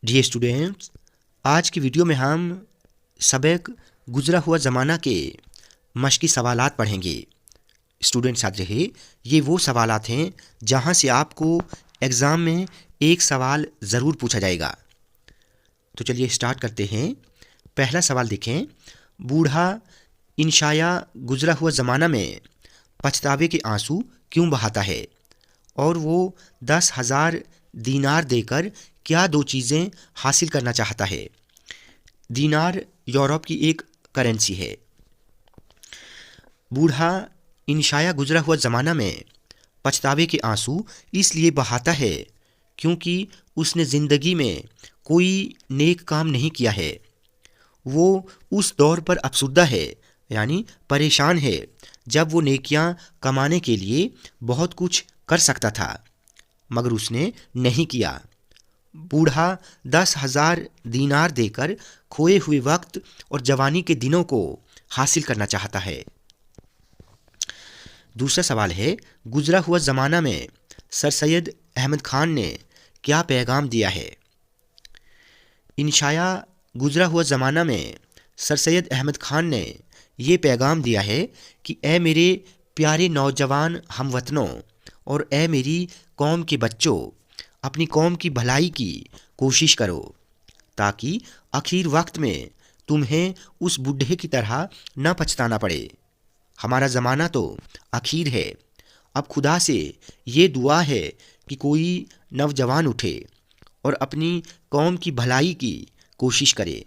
Dear students, आज की video में हम सबक गुजरा हुआ ज़माना के मशक़ी सवालात पढ़ेंगे। स्टूडेंट्स याद रहे, ये वो सवालात हैं जहाँ से आपको एग्ज़ाम में एक सवाल ज़रूर पूछा जाएगा। तो चलिए स्टार्ट करते हैं। पहला सवाल देखें। बूढ़ा इंशाया गुजरा हुआ ज़माना में पछतावे के आंसू क्यों बहाता है, और वो 10,000 दीनार देकर क्या दो चीज़ें हासिल करना चाहता है। दीनार यूरोप की एक करेंसी है। बूढ़ा इंशाया गुजरा हुआ ज़माना में पछतावे के आंसू इसलिए बहाता है क्योंकि उसने ज़िंदगी में कोई नेक काम नहीं किया है। वो उस दौर पर अफसुर्दा है, यानी परेशान है, जब वो नेकियां कमाने के लिए बहुत कुछ कर सकता था मगर उसने नहीं किया। बूढ़ा 10,000 दीनार देकर खोए हुए वक्त और जवानी के दिनों को हासिल करना चाहता है। दूसरा सवाल है, गुजरा हुआ ज़माना में सर सैयद अहमद खान ने क्या पैगाम दिया है। इंशाया गुजरा हुआ ज़माना में सर सैयद अहमद खान ने ये पैगाम दिया है कि ए मेरे प्यारे नौजवान हमवतनों और ए मेरी कौम के बच्चों, अपनी कौम की भलाई की कोशिश करो ताकि आखिर वक्त में तुम्हें उस बूढ़े की तरह न पछताना पड़े। हमारा ज़माना तो आखिर है। अब खुदा से ये दुआ है कि कोई नौजवान उठे और अपनी कौम की भलाई की कोशिश करे।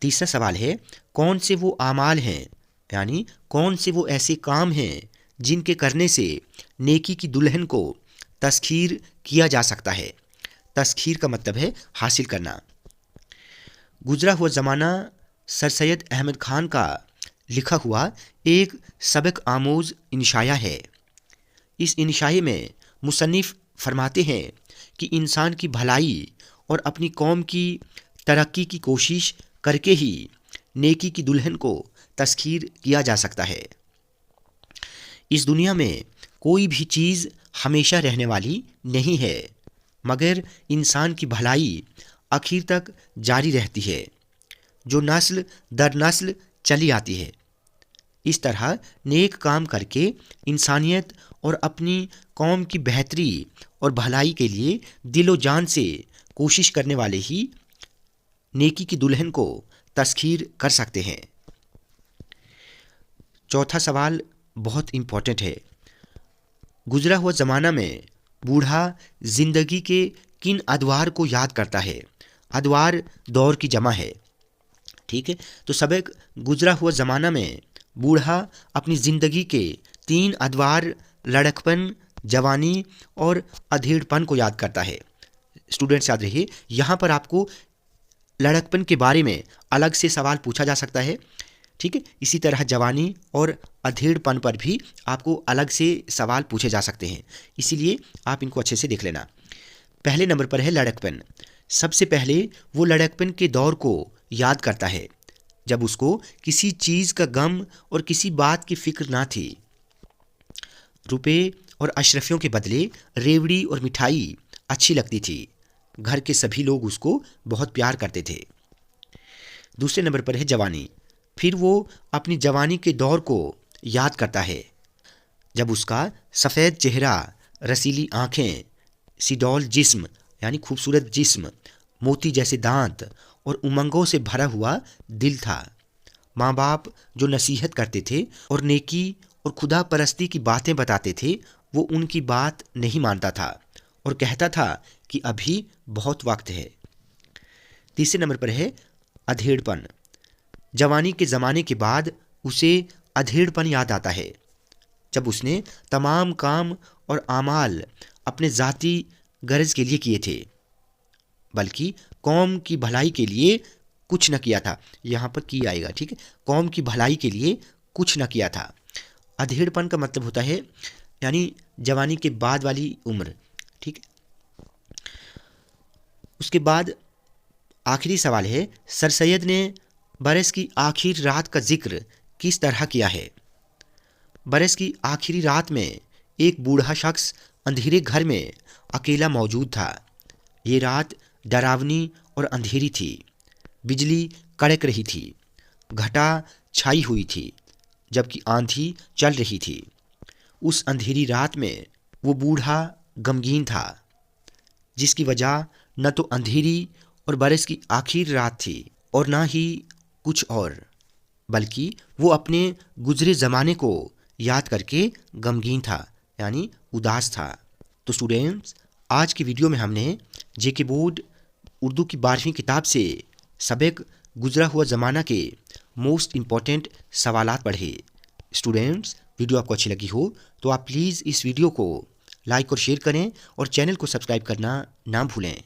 तीसरा सवाल है, कौन से वो आमाल हैं, यानी कौन से वो ऐसे काम हैं जिनके करने से नेकी की दुल्हन को तस्खीर किया जा सकता है। तस्खीर का मतलब है हासिल करना। गुजरा हुआ ज़माना सर सैयद अहमद खान का लिखा हुआ एक सबक आमोज़ इंशाया है। इस इंशाए में मुसन्निफ़ फरमाते हैं कि इंसान की भलाई और अपनी कौम की तरक्की की कोशिश करके ही नेकी की दुल्हन को तस्खीर किया जा सकता है। इस दुनिया में कोई भी चीज़ हमेशा रहने वाली नहीं है, मगर इंसान की भलाई आखिर तक जारी रहती है, जो नस्ल दर नस्ल चली आती है। इस तरह नेक काम करके इंसानियत और अपनी कौम की बेहतरी और भलाई के लिए दिलो जान से कोशिश करने वाले ही नेकी की दुल्हन को तस्खीर कर सकते हैं। चौथा सवाल बहुत इम्पोर्टेंट है। गुजरा हुआ ज़माना में बूढ़ा ज़िंदगी के किन अदवार को याद करता है। अदवार दौर की जमा है, ठीक है। तो सबक गुजरा हुआ ज़माना में बूढ़ा अपनी ज़िंदगी के 3 अदवार लड़कपन, जवानी और अधेड़पन को याद करता है। स्टूडेंट्स याद रहिए, यहाँ पर आपको लड़कपन के बारे में अलग से सवाल पूछा जा सकता है, ठीक है। इसी तरह जवानी और अधेड़पन पर भी आपको अलग से सवाल पूछे जा सकते हैं, इसीलिए आप इनको अच्छे से देख लेना। पहले नंबर पर है लड़कपन। सबसे पहले वो लड़कपन के दौर को याद करता है जब उसको किसी चीज़ का गम और किसी बात की फिक्र ना थी। रुपए और अशरफियों के बदले रेवड़ी और मिठाई अच्छी लगती थी। घर के सभी लोग उसको बहुत प्यार करते थे। दूसरे नंबर पर है जवानी। फिर वो अपनी जवानी के दौर को याद करता है जब उसका सफ़ेद चेहरा, रसीली आँखें, सिडौल जिस्म यानी खूबसूरत जिस्म, मोती जैसे दांत और उमंगों से भरा हुआ दिल था। माँ बाप जो नसीहत करते थे और नेकी और खुदा परस्ती की बातें बताते थे, वो उनकी बात नहीं मानता था और कहता था कि अभी बहुत वक्त है। तीसरे नंबर पर है अधेड़पन। जवानी के ज़माने के बाद उसे अधेड़पन याद आता है जब उसने तमाम काम और आमाल अपने ज़ाती गर्ज के लिए किए थे, बल्कि कौम की भलाई के लिए कुछ न किया था। यहाँ पर की आएगा, ठीक है। कौम की भलाई के लिए कुछ न किया था। अधेड़पन का मतलब होता है यानी जवानी के बाद वाली उम्र, ठीक है। उसके बाद आखिरी सवाल है, सर सैयद ने बरस की आखिरी रात का जिक्र किस तरह किया है। बरस की आखिरी रात में एक बूढ़ा शख्स अंधेरे घर में अकेला मौजूद था। یہ رات ڈراونی اور اندھیری تھی، بجلی کڑک رہی تھی، گھٹا چھائی ہوئی تھی جبکہ آندھی چل رہی تھی۔ اس اندھیری رات میں وہ بوڑھا غمگین تھا، جس کی وجہ نہ تو اندھیری اور برس کی آخری رات تھی اور نہ ہی کچھ اور، بلکہ وہ اپنے گزرے زمانے کو یاد کر کے غمگین تھا، یعنی اداس تھا۔ تو اسٹوڈینٹس، آج کی ویڈیو میں ہم نے جے کے بورڈ اردو کی 12ویں کتاب سے سبق گزرا ہوا زمانہ کے موسٹ امپورٹنٹ سوالات پڑھے۔ اسٹوڈینٹس، ویڈیو آپ کو اچھی لگی ہو تو آپ پلیز اس ویڈیو کو لائک اور شیئر کریں اور چینل کو سبسکرائب کرنا نہ بھولیں۔